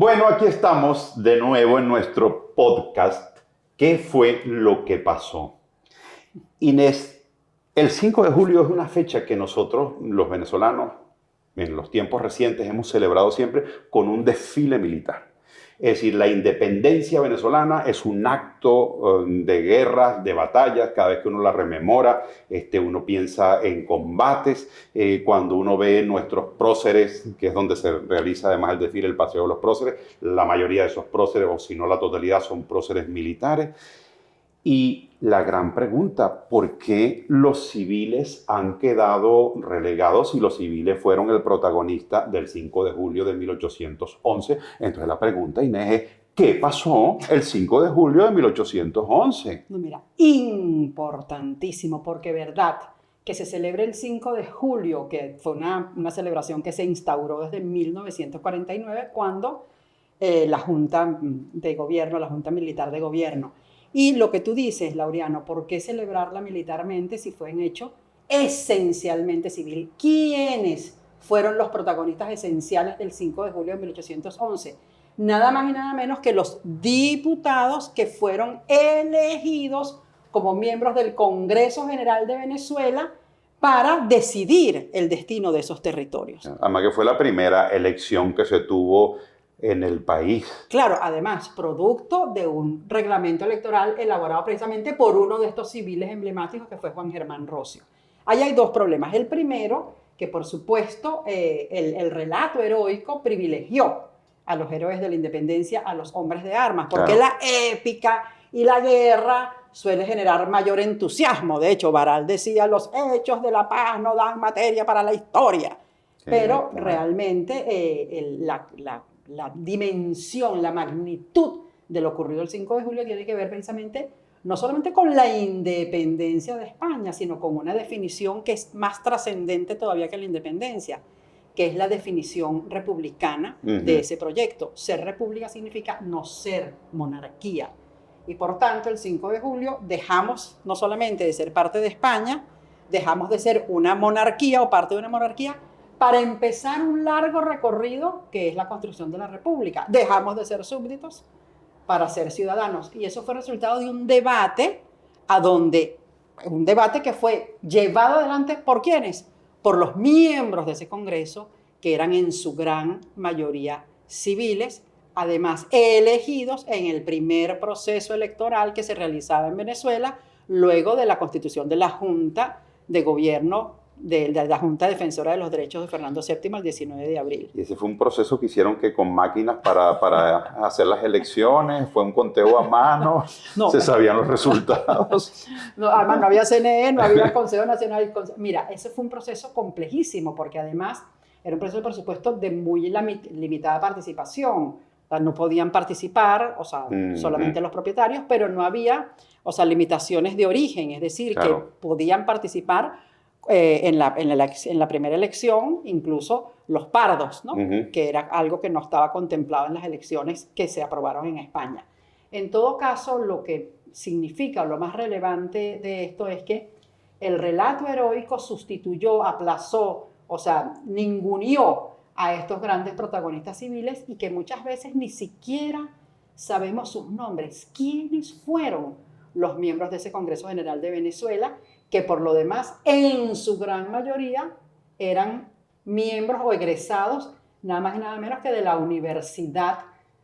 Bueno, aquí estamos de nuevo en nuestro podcast. ¿Qué fue lo que pasó? Inés, el 5 de julio es una fecha que nosotros, los venezolanos, en los tiempos recientes hemos celebrado siempre con un desfile militar. Es decir, la independencia venezolana es un acto de guerras, de batallas. Cada vez que uno la rememora, uno piensa en combates. Cuando uno ve nuestros próceres, que es donde se realiza además el desfile, el paseo de los próceres, la mayoría de esos próceres, o si no la totalidad, son próceres militares. Y la gran pregunta, ¿por qué los civiles han quedado relegados si los civiles fueron el protagonista del 5 de julio de 1811? Entonces la pregunta, Inés, es ¿qué pasó el 5 de julio de 1811? No, mira, importantísimo, porque verdad que se celebre el 5 de julio, que fue una celebración que se instauró desde 1949, cuando la Junta de Gobierno, la Junta Militar de Gobierno. Y lo que tú dices, Laureano, ¿por qué celebrarla militarmente si fue un hecho esencialmente civil? ¿Quiénes fueron los protagonistas esenciales del 5 de julio de 1811? Nada más y nada menos que los diputados que fueron elegidos como miembros del Congreso General de Venezuela para decidir el destino de esos territorios. Además que fue la primera elección que se tuvo en el país. Claro, además, producto de un reglamento electoral elaborado precisamente por uno de estos civiles emblemáticos que fue Juan Germán Rocio. Ahí hay dos problemas. El primero, que por supuesto el relato heroico privilegió a los héroes de la independencia, a los hombres de armas, porque claro, la épica y la guerra suele generar mayor entusiasmo. De hecho, Baral decía, los hechos de la paz no dan materia para la historia. Sí, pero claro, realmente la dimensión, la magnitud de lo ocurrido el 5 de julio tiene que ver precisamente no solamente con la independencia de España, sino con una definición que es más trascendente todavía que la independencia, que es la definición republicana de ese proyecto. Ser república significa no ser monarquía. Y por tanto, el 5 de julio dejamos no solamente de ser parte de España, dejamos de ser una monarquía o parte de una monarquía, para empezar un largo recorrido que es la construcción de la república. Dejamos de ser súbditos para ser ciudadanos. Y eso fue resultado de un debate un debate que fue llevado adelante ¿por quiénes? Por los miembros de ese Congreso, que eran en su gran mayoría civiles, además elegidos en el primer proceso electoral que se realizaba en Venezuela, luego de la constitución de la Junta de Gobierno de la Junta Defensora de los Derechos de Fernando VII el 19 de abril. Y ese fue un proceso que hicieron que con máquinas para hacer las elecciones, fue un conteo a mano, no, se sabían los resultados. No, además no había CNE, no había Consejo Nacional. Mira, ese fue un proceso complejísimo porque además era un proceso, por supuesto, de muy limitada participación. O sea, no podían participar, o sea, solamente los propietarios, pero no había, o sea, limitaciones de origen, es decir, claro, que podían participar en la primera elección, incluso los pardos, ¿no? Que era algo que no estaba contemplado en las elecciones que se aprobaron en España. En todo caso, lo que significa, lo más relevante de esto es que el relato heroico sustituyó, aplazó, o sea, ninguneó a estos grandes protagonistas civiles y que muchas veces ni siquiera sabemos sus nombres. ¿Quiénes fueron los miembros de ese Congreso General de Venezuela? Que por lo demás, en su gran mayoría, eran miembros o egresados, nada más y nada menos que de la Universidad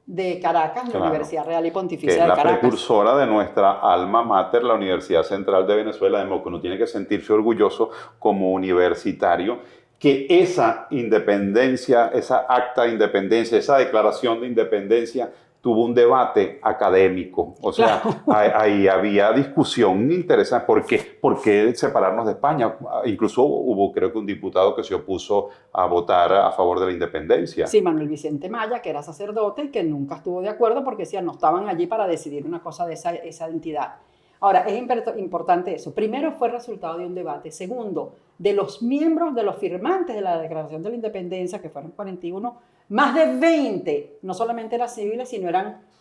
de Caracas, claro, la Universidad Real y Pontificia de Caracas. Que es la precursora de nuestra alma mater, la Universidad Central de Venezuela, de modo que uno tiene que sentirse orgulloso como universitario, que esa independencia, esa acta de independencia, esa declaración de independencia, tuvo un debate académico, o sea, claro, ahí había discusión interesante. ¿Por qué separarnos de España? Incluso hubo, creo que un diputado que se opuso a votar a favor de la independencia. Sí, Manuel Vicente Maya, que era sacerdote y que nunca estuvo de acuerdo porque decía, no estaban allí para decidir una cosa de esa entidad. Ahora, es importante eso. Primero, fue resultado de un debate. Segundo, de los miembros, de los firmantes de la Declaración de la Independencia, que fueron 41, más de 20, no solamente eran civiles, sino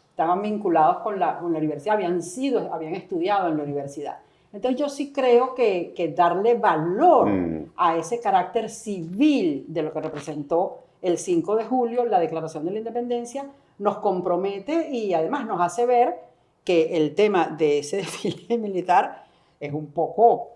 estaban vinculados con la universidad, habían estudiado en la universidad. Entonces yo sí creo que darle valor a ese carácter civil de lo que representó el 5 de julio, la Declaración de la Independencia, nos compromete y además nos hace ver que el tema de ese desfile militar es un poco,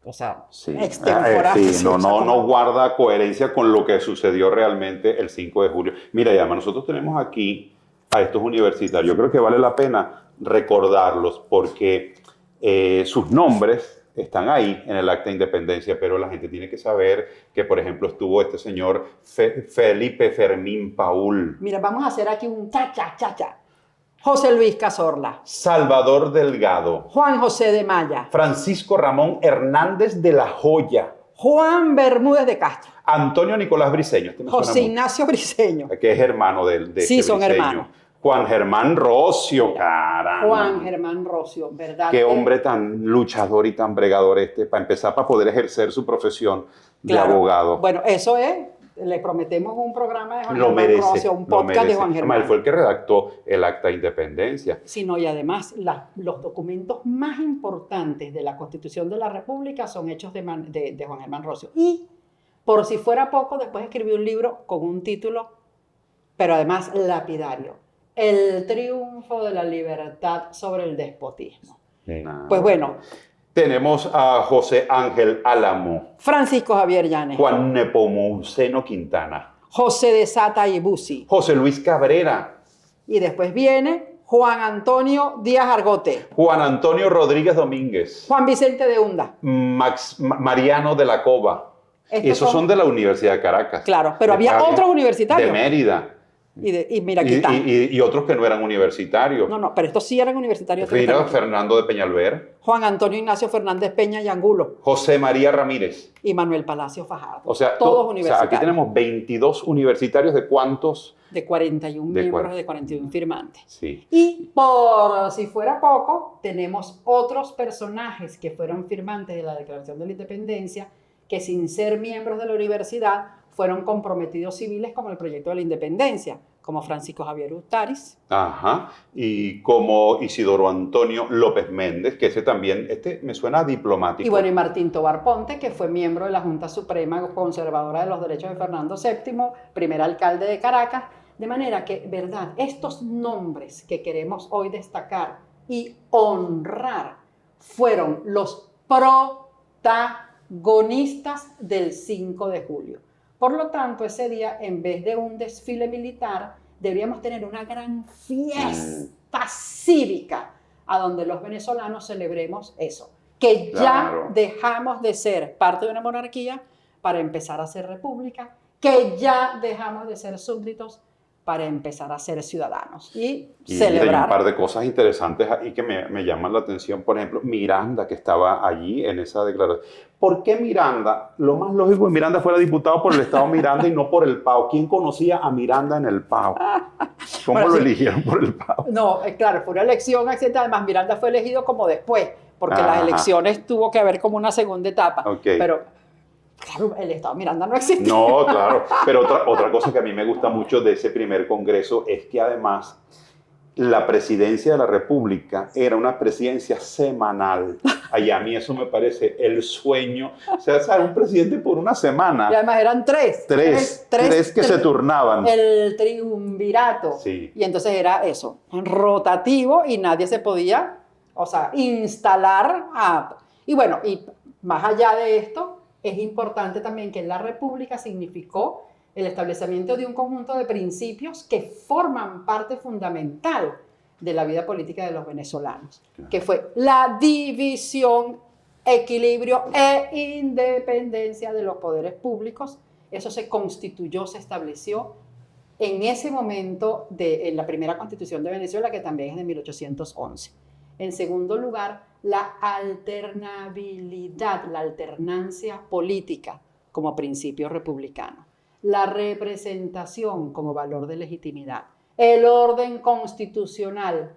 o sea, Sí, extemporáneo. sí, no guarda coherencia con lo que sucedió realmente el 5 de julio. Mira, Yama, nosotros tenemos aquí a estos universitarios. Yo creo que vale la pena recordarlos porque sus nombres están ahí en el acta de independencia, pero la gente tiene que saber que, por ejemplo, estuvo este señor Felipe Fermín Paul. Mira, vamos a hacer aquí un cha-cha. José Luis Cazorla. Salvador Delgado. Juan José de Maya. Francisco Ramón Hernández de la Joya. Juan Bermúdez de Castro. Antonio Nicolás Briceño. Este José Ignacio Briceño. Que es hermano de sí, este son Briceño. hermanos. Juan Germán Rocio, caramba. Juan Germán Rocio, ¿verdad? Qué hombre tan luchador y tan bregador para empezar, para poder ejercer su profesión de abogado. Bueno, eso es, le prometemos un programa de Juan Germán Rocio, un podcast de Juan Germán. Él fue el que redactó el acta de independencia. Sí, no, y además los documentos más importantes de la Constitución de la República son hechos de Juan Germán Rocio. Y por si fuera poco, después escribió un libro con un título, pero además lapidario. El triunfo de la libertad sobre el despotismo. Pues bueno. Tenemos a José Ángel Álamo. Francisco Javier Llanes. Juan Nepomuceno Quintana. José de Sata y Bussi. José Luis Cabrera. Y después viene Juan Antonio Díaz Argote. Juan Antonio Rodríguez Domínguez. Juan Vicente de Hunda. Mariano de la Cova. Esos son de la Universidad de Caracas. Claro, pero había otros universitarios. De Mérida. Y mira, aquí están. Y otros que no eran universitarios. No, pero estos sí eran universitarios. Mira, Fernando de Peñalver. Juan Antonio Ignacio Fernández Peña y Angulo. José María Ramírez. Y Manuel Palacio Fajardo. O sea, todos universitarios. O sea, aquí tenemos 22 universitarios. ¿De cuántos? De 41 miembros, de 41 firmantes. Sí. Y por si fuera poco, tenemos otros personajes que fueron firmantes de la Declaración de la Independencia, que sin ser miembros de la universidad fueron comprometidos civiles como el Proyecto de la Independencia, como Francisco Javier Ustaris. Ajá, y como Isidoro Antonio López Méndez, que ese también, me suena diplomático. Y bueno, y Martín Tobar Ponte, que fue miembro de la Junta Suprema Conservadora de los Derechos de Fernando VII, primer alcalde de Caracas, de manera que, verdad, estos nombres que queremos hoy destacar y honrar fueron los protagonistas del 5 de julio. Por lo tanto, ese día, en vez de un desfile militar, deberíamos tener una gran fiesta cívica a donde los venezolanos celebremos eso, que ya dejamos de ser parte de una monarquía para empezar a ser república, que ya dejamos de ser súbditos para empezar a ser ciudadanos y celebrar. Hay un par de cosas interesantes ahí que me llaman la atención. Por ejemplo, Miranda, que estaba allí en esa declaración. ¿Por qué Miranda? Lo más lógico es que Miranda fuera diputado por el estado Miranda y no por el PAO. ¿Quién conocía a Miranda en el PAO? ¿Cómo lo eligieron por el PAO? No, claro, fue una elección accidental. Además, Miranda fue elegido como después, porque las elecciones tuvo que haber como una segunda etapa. Okay. Pero claro, el Estado Miranda no existe. No, claro. Pero otra cosa que a mí me gusta mucho de ese primer congreso es que además la presidencia de la República era una presidencia semanal. Y a mí eso me parece el sueño. O sea, un presidente por una semana. Y además eran tres que se turnaban. El triunvirato. Sí. Y entonces era eso, rotativo y nadie se podía, instalar. Y bueno, y más allá de esto, es importante también que la República significó el establecimiento de un conjunto de principios que forman parte fundamental de la vida política de los venezolanos, que fue la división, equilibrio e independencia de los poderes públicos. Eso se constituyó, se estableció en ese momento en la primera Constitución de Venezuela, que también es de 1811. En segundo lugar, la alternabilidad, la alternancia política como principio republicano. La representación como valor de legitimidad, el orden constitucional,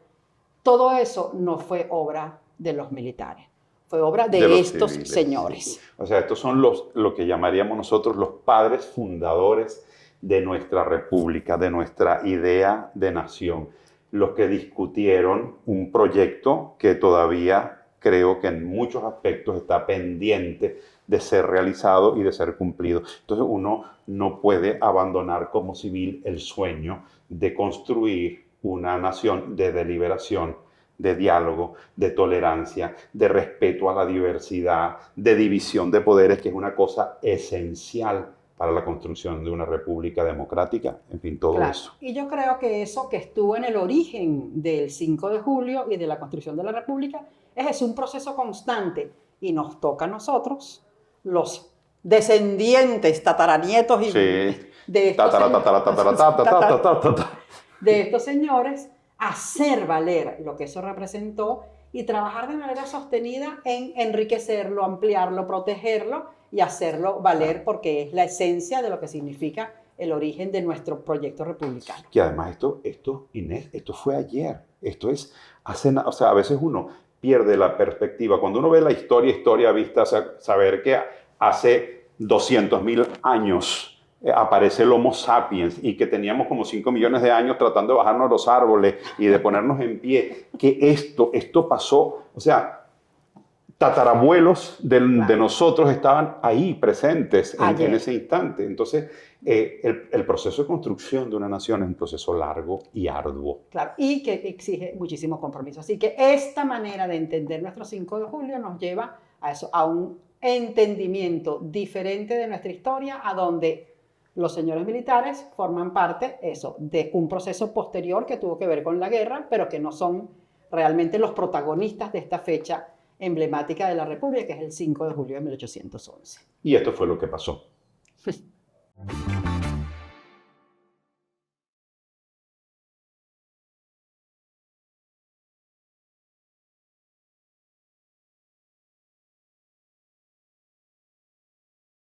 todo eso no fue obra de los militares, fue obra de estos civiles, señores. Sí. O sea, estos son lo que llamaríamos nosotros los padres fundadores de nuestra república, de nuestra idea de nación, los que discutieron un proyecto que todavía creo que en muchos aspectos está pendiente de ser realizado y de ser cumplido. Entonces uno no puede abandonar como civil el sueño de construir una nación de deliberación, de diálogo, de tolerancia, de respeto a la diversidad, de división de poderes, que es una cosa esencial para la construcción de una república democrática, en fin, todo Claro. eso. Y yo creo que eso que estuvo en el origen del 5 de julio y de la construcción de la república es un proceso constante y nos toca a nosotros, los descendientes, tataranietos y Sí. de estos Tatara, señores, tatara, tatara, tatara, tatara, tatara. de estos señores, hacer valer lo que eso representó y trabajar de manera sostenida en enriquecerlo, ampliarlo, protegerlo y hacerlo valer, porque es la esencia de lo que significa el origen de nuestro proyecto republicano. Que además Inés, esto fue ayer. Esto es, o sea, a veces uno pierde la perspectiva. Cuando uno ve la historia vista, o sea, saber que hace 200.000 años aparece el Homo sapiens y que teníamos como 5 millones de años tratando de bajarnos los árboles y de ponernos en pie, que esto pasó, o sea, tatarabuelos de nosotros estaban ahí presentes en ese instante. Entonces, el proceso de construcción de una nación es un proceso largo y arduo. Claro, y que exige muchísimo compromiso. Así que esta manera de entender nuestro 5 de julio nos lleva a eso, a un entendimiento diferente de nuestra historia, a donde los señores militares forman parte, de un proceso posterior que tuvo que ver con la guerra, pero que no son realmente los protagonistas de esta fecha emblemática de la República, que es el 5 de julio de 1811. Y esto fue lo que pasó.